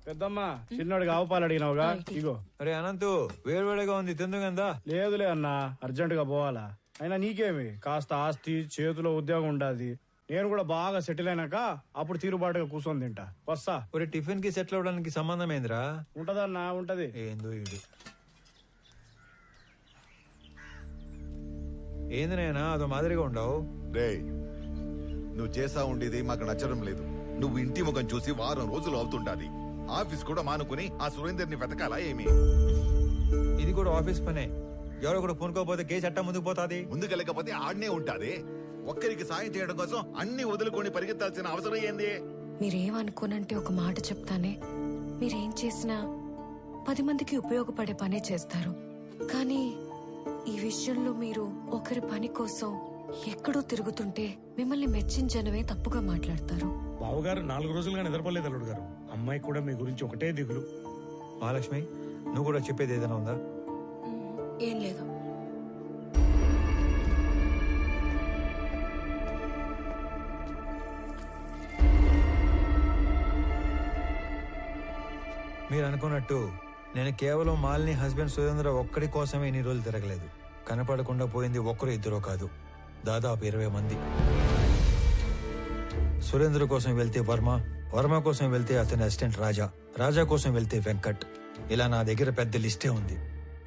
పెద్దమ్మా చిన్నోడికి ఆవుపాలు అడిగినావుగా ఇగో. అరే అనంతు వేడివేడిగా ఉంది తిందుగందా? లేదులే అన్నా, అర్జెంట్ గా పోవాలా. అయినా నీకేమి కాస్త ఆస్తి చేతిలో ఉద్యోగం ఉండాది. నేను కూడా బాగా సెటిల్ అయినాక అప్పుడు తీరుబాటుగా కూర్చొని తింటా. వస్తా. ఒరే టిఫిన్ కి సెటిల్ అవడానికి సంబంధం ఏందిరా? ఉంటదన్నా, ఉంటది. ఏందో ఇది ఏంది నాయనా అదో మాదిరిగా ఉండవు. రే నువ్వు చేసా ఉండేది మాకు నచ్చడం లేదు. నువ్వు ఇంటి ముఖం చూసి వారం రోజులు అవుతుండాది. ఆఫీస్ కూడా మానుకుని ఆ సురేందర్ని వెతకాలా ఏమి? ఇది కూడా ఆఫీస్ పనే. ఎవరో కూడా పూనుకోపోతే కేసు అట్టా ముందుకు పోతాది. ముందుకెళ్ళకపోతే ఆడనే ఉంటాది. ఒక్కరికి సాయం చేయడం కోసం అన్ని వదులుకొని పరిగెత్తాల్సిన అవసరం ఏంది? మీరేమనుకోనంటే ఒక మాట చెప్తానే, మీరేం చేసినా 10 మందికి ఉపయోగపడే పనే చేస్తారు. కానీ ఈ విషయంలో మీరు ఒకరి పని కోసం ఎక్కడో తిరుగుతుంటే మిమ్మల్ని మెచ్చించనవే తప్పుగా మాట్లాడతారు. బావగారు 4 రోజులుగా నిద్రపోలేదు అల్లుడు గారు. అమ్మాయి కూడా మీ గురించి ఒకటే దిగులు. మహాలక్ష్మి నువ్వు కూడా చెప్పేది ఏదైనా ఉందా? ఏం లేదు. మీరు అనుకున్నట్టు నేను కేవలం మాలిని హస్బెండ్ సురేంద్ర ఒక్కడి కోసమే ఇన్ని రోజులు తిరగలేదు. కనపడకుండా పోయింది ఒక్కరు ఇద్దరో కాదు, దాదాపు 20 మంది. సురేంద్ర కోసం వెళ్తే వర్మ కోసం వెళ్తే అతని అసిస్టెంట్ రాజా కోసం వెళ్తే వెంకట్. ఇలా నా దగ్గర పెద్ద లిస్టే ఉంది.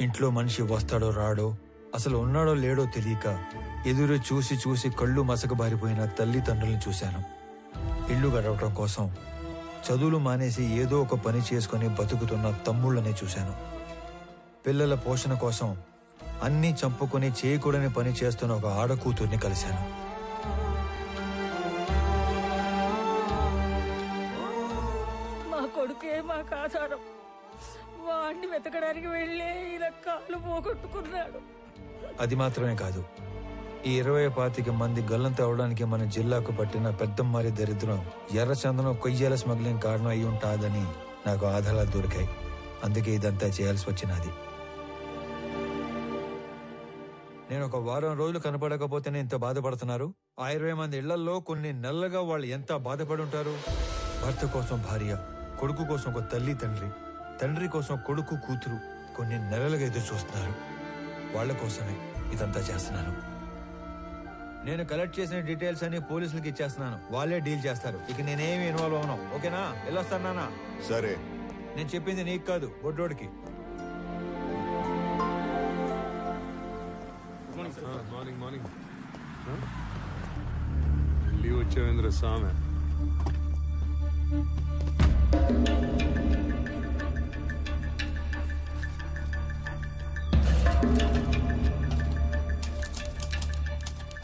ఇంట్లో మనిషి వస్తాడో రాడో, అసలు ఉన్నాడో లేడో తెలియక ఎదురు చూసి చూసి కళ్ళు మసకబారిపోయిన తల్లిదండ్రుల్ని చూశాను. ఇల్లు గడవటం కోసం చదువులు మానేసి ఏదో ఒక పని చేసుకుని బతుకుతున్న తమ్ముళ్ళనే చూశాను. పిల్లల పోషణ కోసం అన్నీ చంపుకొని చేయకూడని పని చేస్తున్న ఒక ఆడకూతుర్ని కలిశాను. మా కొడుకే మాకు ఆధారం. వాడిని వెతకడానికి వెళ్ళే ఇలా కాలు పోగొట్టుకున్నాడు. అది మాత్రమే కాదు, ఈ 20-25 మంది గల్లంత అవడానికి మన జిల్లాకు పట్టిన పెద్దమ్మారి దరిద్రం ఎర్రచందనం కొయ్యాల స్మగ్లింగ్ కారణం అయి ఉంటాదని నాకు ఆధారాలు దొరికాయి. అందుకే ఇదంతా చేయాల్సి వచ్చినది. నేను ఒక వారం రోజులు కనపడకపోతేనే ఇంత బాధపడుతున్నారు. ఆ 20 మంది ఇళ్లలో కొన్ని నెలలుగా వాళ్ళు ఎంత బాధపడి ఉంటారు. భర్త కోసం భార్య, కొడుకు కోసం ఒక తల్లి తండ్రి కోసం కొడుకు కూతురు కొన్ని నెలలుగా ఎదురు చూస్తున్నారు. వాళ్ల కోసమే ఇదంతా చేస్తున్నాను. నేను కలెక్ట్ చేసిన డీటెయిల్స్ అన్ని పోలీసులకి ఇచ్చేస్తున్నాను. వాళ్ళే డీల్ చేస్తారు. ఇక నేనేమి ఇన్వాల్వ్ అవును. ఓకేనా? వెళ్ళొస్తానా? సరే. నేను చెప్పింది నీకు కాదు, బొడ్డోడికి. మార్నింగ్ లీవ్ వచ్చేవేంద్ర స్వామి.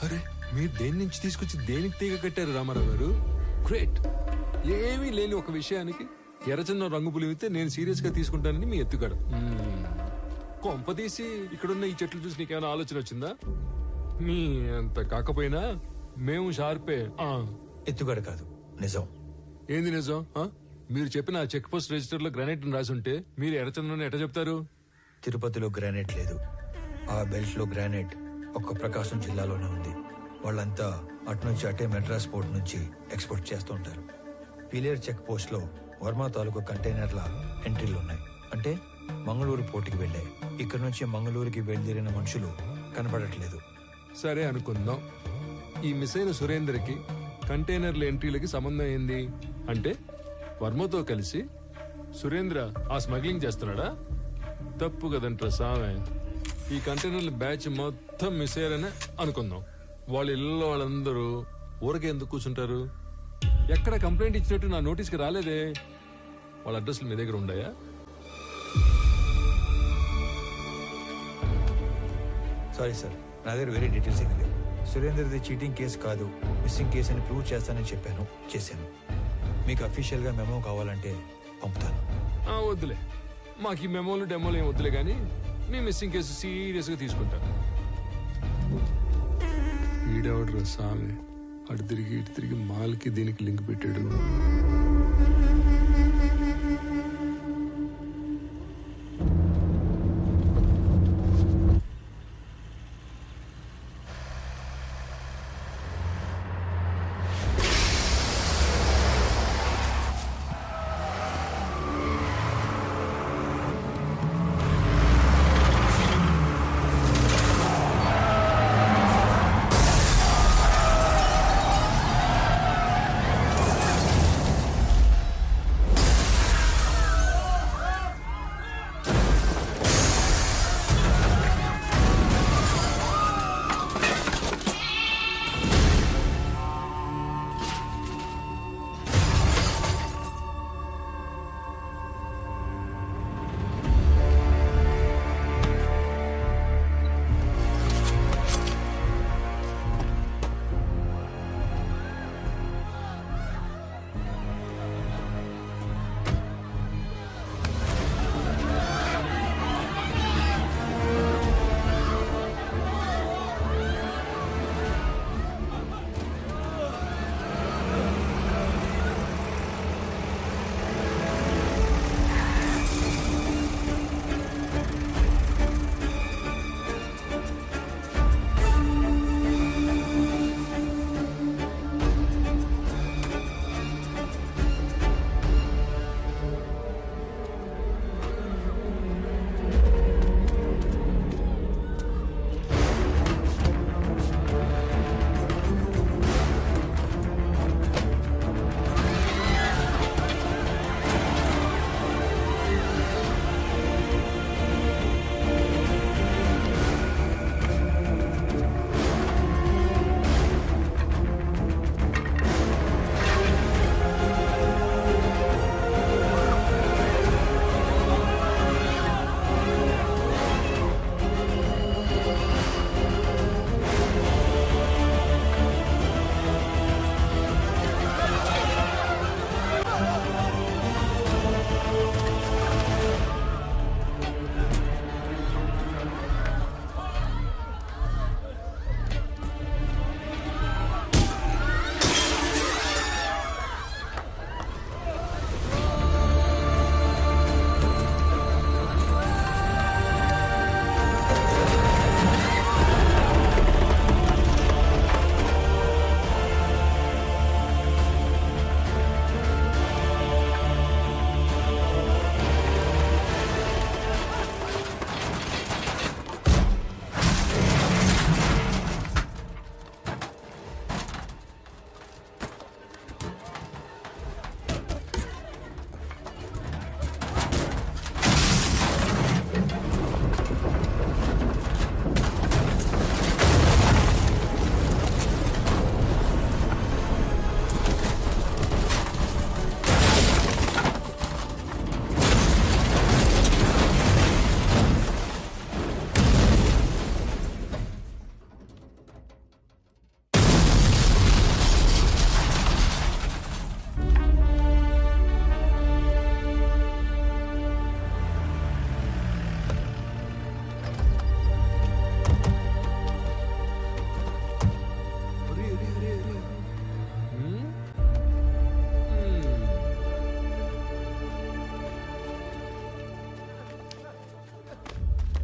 అరే మీరు దేని నుంచి తీసుకొచ్చి దేనికి తీగ కట్టారు రామారావు గారు? గ్రేట్. ఏమీ లేని ఒక విషయానికి ఎర్రచందనం రంగు పులివితే నేను సీరియస్ గా తీసుకుంటానని మీ ఎత్తుగాడు. కొంపదీసి ఇక్కడున్న ఈ చెట్లు చూసి నీకేమైనా ఆలోచన వచ్చిందా? మీ అంత కాకపోయినా మేము షార్పే. ఎత్తుగడ కాదు, నిజం. ఏంది నిజం? మీరు చెప్పిన చెక్ పోస్ట్ రిజిస్టర్ లో గ్రానైట్ రాసి ఉంటే మీరు ఎర్రచందనం ఎట్లా చెప్తారు? తిరుపతిలో గ్రానైట్ లేదు. ఆ బెల్ట్ లో గ్రానైట్ ఒక్క ప్రకాశం జిల్లాలోనే ఉంది. వాళ్ళంతా అటు నుంచి అటే మెడ్రాస్ పోర్ట్ నుంచి ఎక్స్పోర్ట్ చేస్తూ ఉంటారు. పిలేర్ చెక్ పోస్ట్ లో వర్మ తాలూకు కంటైనర్ల ఎంట్రీలు ఉన్నాయి. అంటే మంగళూరు పోర్టుకి వెళ్లాయి. ఇక్కడ నుంచి మంగళూరుకి బయలుదేరిన మనుషులు కనపడట్లేదు. సరే అనుకుందాం. ఈ మిస్ అయిన సురేందర్కి కంటైనర్ల ఎంట్రీలకి సంబంధం ఏంది? అంటే వర్మతో కలిసి సురేంద్ర ఆ స్మగ్లింగ్ చేస్తున్నాడా? తప్పు కదంటారా సామె. ఈ కంటైనర్ల బ్యాచ్ మొత్తం మిస్ అయ్యారనే అనుకుందాం. వాళ్ళ ఇళ్ళలో వాళ్ళందరూ ఊరకే ఎందుకు కూర్చుంటారు? ఎక్కడ కంప్లైంట్ ఇచ్చినట్టు నా నోటీస్కి రాలేదే. వాళ్ళ అడ్రస్లు మీ దగ్గర ఉన్నాయా? సారీ సార్, నా దగ్గర వేరే డీటెయిల్స్ ఏమీ లేవు. సురేందర్ది చీటింగ్ కేసు కాదు, మిస్సింగ్ కేసు అని ప్రూవ్ చేస్తానని చెప్పాను, చేశాను. మీకు అఫీషియల్ గా మెమో కావాలంటే పంపుతాను. వద్దులే, మాకు ఈ మెమోలు డెమోలు ఏం వద్దులే, కానీ మీ మిస్సింగ్ కేసు సీరియస్ గా తీసుకుంటా. ఈడవడ్రా స్వామి, అటు తిరిగి ఇటు తిరిగి మాల్కి దీనికి లింక్ పెట్టాడు.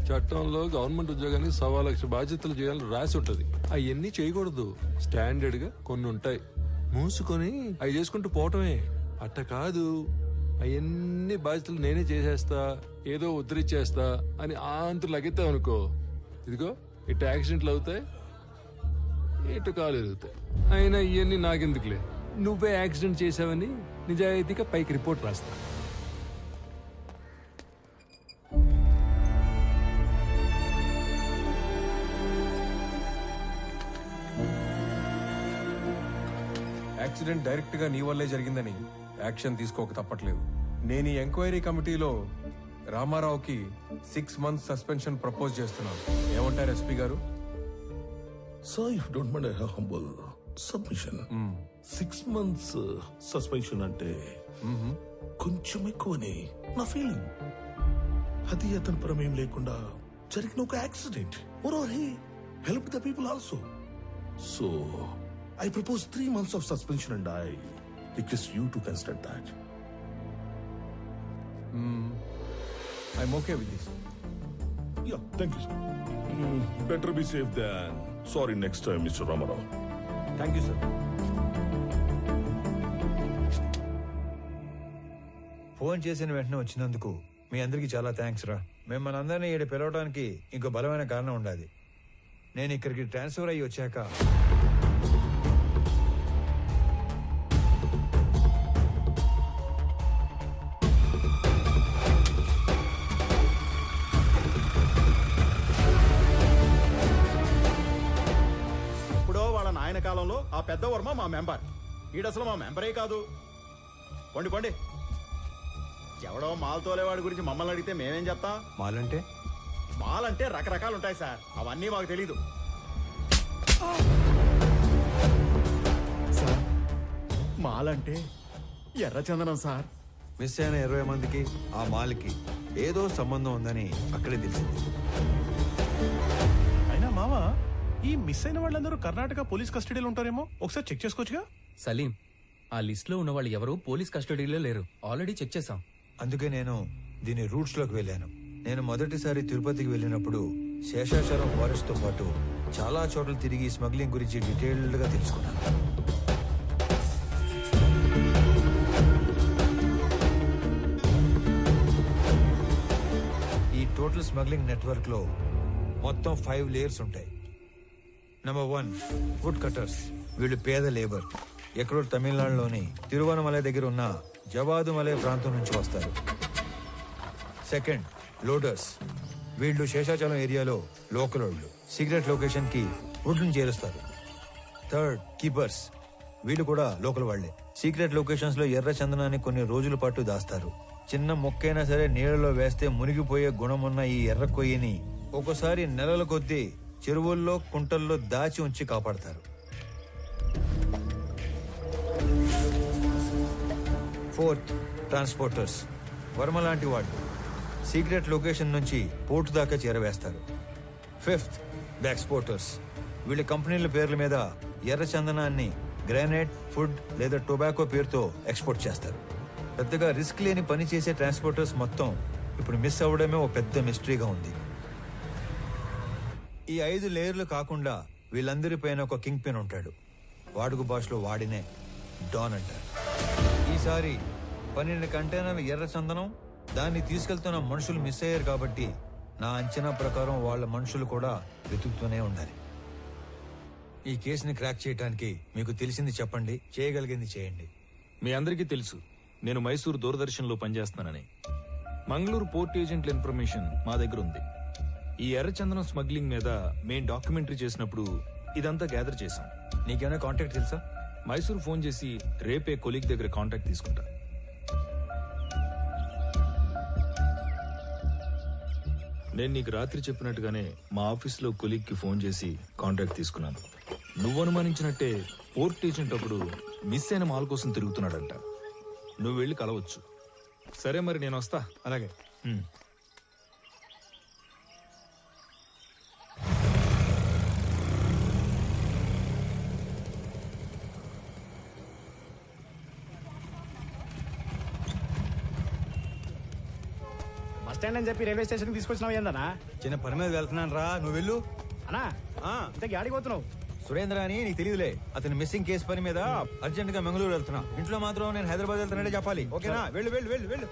చట్టంలో గవర్నమెంట్ ఉద్యోగానికి 1,00,000 బాధ్యతలు చేయాలని రాసి ఉంటది. అవన్నీ చేయకూడదు. స్టాండర్డ్ గా కొన్ని ఉంటాయి. మూసుకొని అవి చేసుకుంటూ పోవటమే. అట్ట కాదు, అవన్నీ బాధ్యతలు నేనే చేసేస్తా, ఏదో ఉద్ధరించేస్తా అని ఆంతరు లగెత్తావు అనుకో, ఇదిగో ఇటు యాక్సిడెంట్లు అవుతాయి, ఇటు కాలు ఎరుగుతాయి. అయినా ఇవన్నీ నాకెందుకులే, నువ్వే యాక్సిడెంట్ చేసావని నిజాయితీగా పైకి రిపోర్ట్ రాస్తా. యాక్సిడెంట్ డైరెక్ట్ గా నీ వల్లే జరిగిందని యాక్షన్ తీసుకోక తప్పట్లేదు. నేను ఈ ఎంక్వైరీ కమిటీలో రామారావుకి 6 months సస్పెన్షన్ ప్రపోజ్ చేస్తున్నాను. ఏమంటారు ఎస్పీ గారు? Sir, if you don't mind, I have humble submission. 6 months suspension అంటే కొంచెం ఎక్కువని నా ఫీలింగ్. అది అతని ప్రమేయం లేకుండా జరిగిన ఒక accident. Moreover, he helped the people also. So, I propose 3 months of suspension and I request you to consider that. I'm okay with this. Yeah, thank you, sir. Better be safe than sorry next time, Mr. Ramarao. Thank you sir. Phone చేసిన వెంటనే వచ్చినందుకు మీ అందరికీ చాలా thanks రా. మిమ్మల్ని అందరినీ ఇక్కడ పిలవడానికి ఇంకో బలమైన కారణం ఉండాలి. నేను ఇక్కడికి ట్రాన్స్ఫర్ అయ్యి వచ్చాక ఆయన కాలంలో ఆ పెద్ద వర్మ మా మెంబర్, ఈడసలు మా మెంబరే కాదు. పండి పండి, ఎవడో మాల్ తోలేవాడి గురించి మమ్మల్ని అడిగితే మేమేం చెప్తాం? మాలంటే మాలంటే రకరకాలు ఉంటాయి సార్, అవన్నీ మాకు తెలీదు. సార్, మాలంటే ఎర్రచందనం సార్. మిస్ అయిన 20 మందికి ఆ మాల్కి ఏదో సంబంధం ఉందని అక్కడే తెలిసింది. అయినా మావా, ఈ మిస్ అయిన వాళ్ళందరూ కర్ణాటక పోలీస్ కస్టడీలో ఉంటారేమో, ఒకసారి చెక్ చేసుకోవచ్చుగా? సలీం, ఆ లిస్ట్ లో ఉన్న వాళ్ళు ఎవరు పోలీస్ కస్టడీలో లేరు, ఆల్రెడీ చెక్ చేశాం. అందుకే నేను దీని రూట్స్ లోకి వెళ్ళాను. నేను మొదటిసారి తిరుపతికి వెళ్ళినప్పుడు శేషాచలం ఫారెస్ట్ తో పాటు చాలా చోట్ల తిరిగి స్మగ్లింగ్ గురించి డీటెయిల్డ్ గా తెలుసుకున్నాను. ఈ టోటల్ స్మగ్లింగ్ నెట్వర్క్ లో మొత్తం 5 లేయర్స్ ఉంటాయి. Number 1, wood cutters. వీళ్ళు పేద లేబర్, ఎక్కడో తమిళనాడులోని తిరువనమలై దగ్గర ఉన్న జవాదుమలై ప్రాంతం నుంచి వస్తారు. Second, loaders. వీళ్ళు శేషాచలం ఏరియాలో లోకల్ వాళ్ళు, సీక్రెట్ లొకేషన్ కి వుడ్లను చేరుస్తారు. Third, keepers. వీళ్ళు కూడా లోకల్ వాళ్లే. సీక్రెట్ లొకేషన్స్ లో ఎర్ర చందనాన్ని కొన్ని రోజుల పాటు దాస్తారు. చిన్న మొక్కైనా సరే నీళ్లలో వేస్తే మునిగిపోయే గుణమున్న ఈ ఎర్ర కొయ్యని ఒక్కోసారి నెలల కొద్దీ చెరువుల్లో కుంటల్లో దాచి ఉంచి కాపాడతారు. Fourth, transporters. వర్మ లాంటి వాళ్ళు సీక్రెట్ లొకేషన్ నుంచి పోర్టు దాకా చేరవేస్తారు. Fifth, exporters. వీళ్ళ కంపెనీల పేర్ల మీద ఎర్ర చందనాన్ని గ్రానైట్, ఫుడ్ లేదా టొబాకో పేరుతో ఎక్స్పోర్ట్ చేస్తారు. పెద్దగా రిస్క్ లేని పని చేసే ట్రాన్స్పోర్టర్స్ మొత్తం ఇప్పుడు మిస్ అవ్వడమే ఒక పెద్ద మిస్టరీగా ఉంది. ఈ 5 లేయర్లు కాకుండా వీళ్ళందరి పైన ఒక కింగ్ పిన్ ఉంటాడు. వాడుక భాషలో వాడినే డాన్ అంటారు. ఈసారి 12 కంటైనర్ల ఎర్ర చందనం, దాన్ని తీసుకెళ్తున్న మనుషులు మిస్ అయ్యారు కాబట్టి నా అంచనా ప్రకారం వాళ్ళ మనుషులు కూడా వెతుకుతూనే ఉండాలి. ఈ కేసుని క్రాక్ చేయడానికి మీకు తెలిసింది చెప్పండి, చేయగలిగింది చేయండి. మీ అందరికీ తెలుసు నేను మైసూర్ దూరదర్శన్లో పనిచేస్తున్నానని. మంగళూరు పోర్ట్ ఏజెంట్ల ఇన్ఫర్మేషన్ మా దగ్గర ఉంది. ఈ ఎర్రచందనం స్మగ్లింగ్ మీద మేం డాక్యుమెంటరీ చేసినప్పుడు ఇదంతా గ్యాదర్ చేశాం. నీకేమైనా కాంటాక్ట్ తెలుసా? మైసూర్ ఫోన్ చేసి రేపే కొలీగ్ దగ్గర కాంటాక్ట్ తీసుకుంటా. నేను నీకు రాత్రి చెప్పినట్టుగానే మా ఆఫీస్లో కొలీగ్ కి ఫోన్ చేసి కాంటాక్ట్ తీసుకున్నాను. నువ్వు అనుమానించినట్టే పోర్ట్ ఏజెంట్ ఒకడు మిస్ అయిన మాల్ కోసం తిరుగుతున్నాడంట. నువ్వు వెళ్ళి కలవచ్చు. సరే మరి నేను వస్తా. అలాగే. బస్ స్టాండ్ అని చెప్పి రైల్వే స్టేషన్ తీసుకొచ్చినావు ఏందన్నా? చిన్న పని మీద వెళ్తున్నాను రా, నువ్వు వెళ్ళు. అన్నా ఇంతకీ ఆడికి పోతున్నావు? సురేంద్ర అని నీకు తెలియదులే, అతని మిస్సింగ్ కేసు పని మీద అర్జెంట్ గా మంగళూరు వెళ్తున్నా. ఇంట్లో మాత్రం నేను హైదరాబాద్ వెళ్తానంటే చెప్పాలి, ఓకేనా? వెళ్ళు వెళ్ళు వెళ్ళు వెళ్ళు.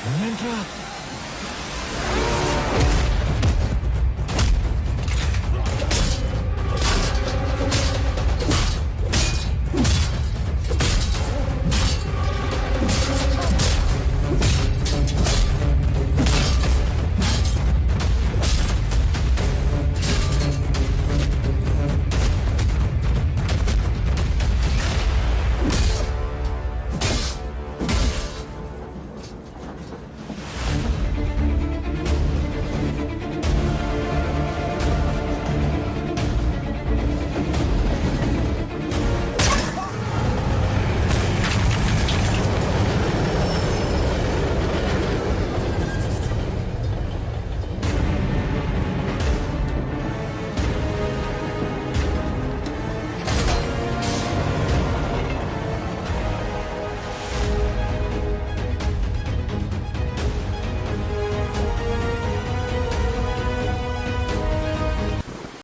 అనంత్